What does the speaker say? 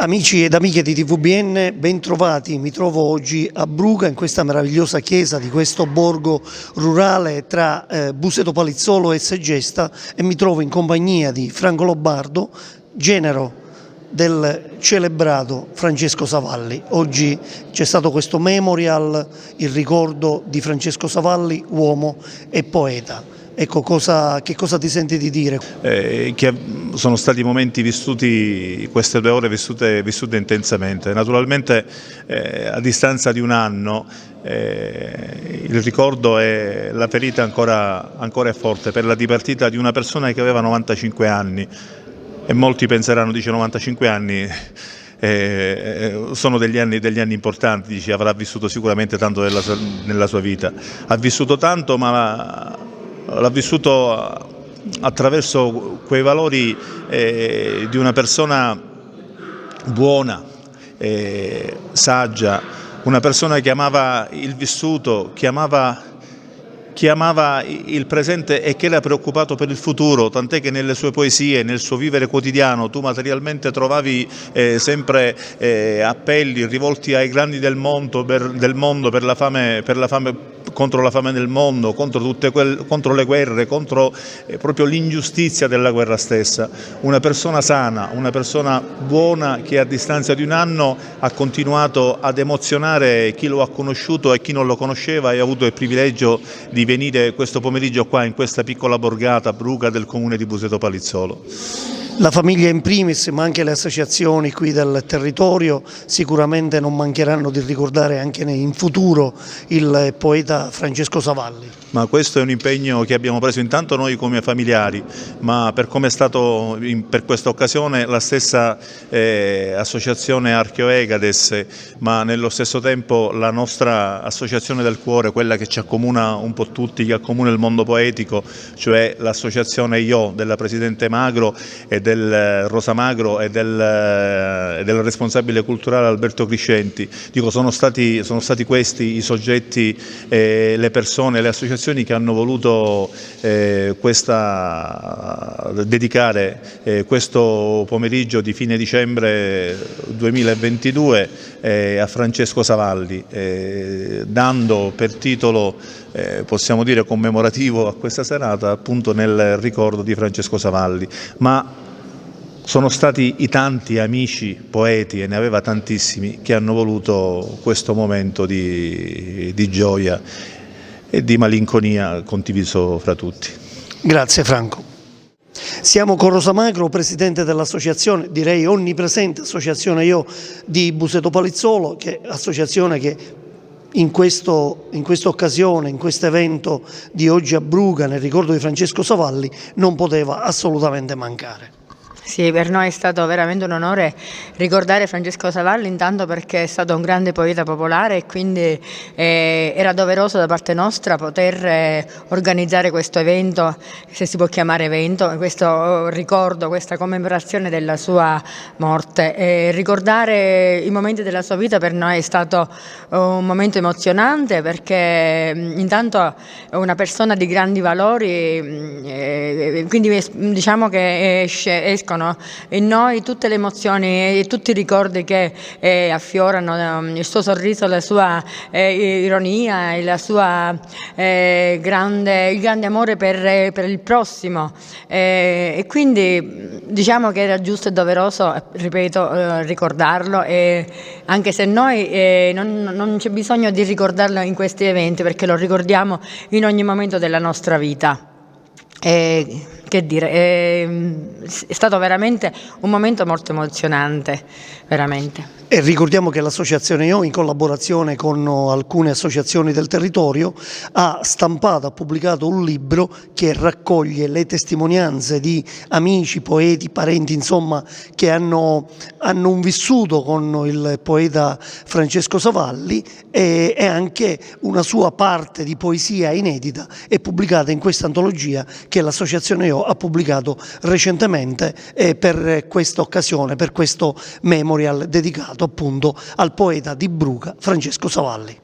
Amici ed amiche di TVBN, ben trovati. Mi trovo oggi a Bruga, in questa meravigliosa chiesa di questo borgo rurale tra Buseto Palizzolo e Segesta, e mi trovo in compagnia di Franco Lombardo, genero del celebrato Francesco Savalli. Oggi c'è stato questo memorial, il ricordo di Francesco Savalli, uomo e poeta. Ecco, che cosa ti senti di dire? Che sono stati momenti vissuti, queste 2 ore vissute intensamente. Naturalmente a distanza di un anno il ricordo e la ferita ancora è forte per la dipartita di una persona che aveva 95 anni e molti penseranno, dice 95 anni, sono degli anni importanti, dice, avrà vissuto sicuramente tanto nella sua vita, ha vissuto tanto, ma l'ha vissuto attraverso quei valori di una persona buona, saggia, una persona che amava il vissuto, che amava il presente e che era preoccupato per il futuro, tant'è che nelle sue poesie, nel suo vivere quotidiano, tu materialmente trovavi sempre appelli rivolti ai grandi del mondo per la fame, contro la fame nel mondo, contro le guerre, contro proprio l'ingiustizia della guerra stessa. Una persona sana, una persona buona che a distanza di un anno ha continuato ad emozionare chi lo ha conosciuto e chi non lo conosceva, e ha avuto il privilegio di venire questo pomeriggio qua in questa piccola borgata Bruga del comune di Buseto Palizzolo. La famiglia in primis, ma anche le associazioni qui del territorio sicuramente non mancheranno di ricordare anche in futuro il poeta Francesco Savalli. Ma questo è un impegno che abbiamo preso intanto noi come familiari, ma per come è stato per questa occasione la stessa associazione Archeo Egades, ma nello stesso tempo la nostra associazione del cuore, quella che ci accomuna un po' tutti, che accomuna il mondo poetico, cioè l'associazione IO della Presidente Magro e del Rosa Magro e del responsabile culturale Alberto Criscenti. Dico, sono stati questi i soggetti, le persone, le associazioni che hanno voluto dedicare questo pomeriggio di fine dicembre 2022 a Francesco Savalli, dando per titolo, possiamo dire, commemorativo a questa serata, appunto nel ricordo di Francesco Savalli. Ma sono stati i tanti amici poeti, e ne aveva tantissimi, che hanno voluto questo momento di gioia e di malinconia condiviso fra tutti. Grazie Franco. Siamo con Rosa Magro, presidente dell'associazione, direi onnipresente, associazione IO di Buseto Palizzolo, che è associazione che in questa occasione, in questo evento di oggi a Bruga, nel ricordo di Francesco Savalli, non poteva assolutamente mancare. Sì, per noi è stato veramente un onore ricordare Francesco Savalli, intanto perché è stato un grande poeta popolare e quindi era doveroso da parte nostra poter organizzare questo evento, se si può chiamare evento, questo ricordo, questa commemorazione della sua morte. Ricordare i momenti della sua vita per noi è stato un momento emozionante, perché intanto è una persona di grandi valori, quindi diciamo che escono in noi tutte le emozioni e tutti i ricordi che affiorano, il suo sorriso, la sua ironia, il grande amore per il prossimo, e quindi diciamo che era giusto e doveroso, ripeto, ricordarlo, e anche se noi non c'è bisogno di ricordarlo in questi eventi, perché lo ricordiamo in ogni momento della nostra vita. Che dire, è stato veramente un momento molto emozionante, veramente. E ricordiamo che l'associazione IO, in collaborazione con alcune associazioni del territorio, ha stampato, ha pubblicato un libro che raccoglie le testimonianze di amici, poeti, parenti, insomma, che hanno un vissuto con il poeta Francesco Savalli, e anche una sua parte di poesia inedita è pubblicata in questa antologia che l'associazione IO ha pubblicato recentemente per questa occasione, per questo memorial dedicato appunto al poeta di Bruga Francesco Savalli.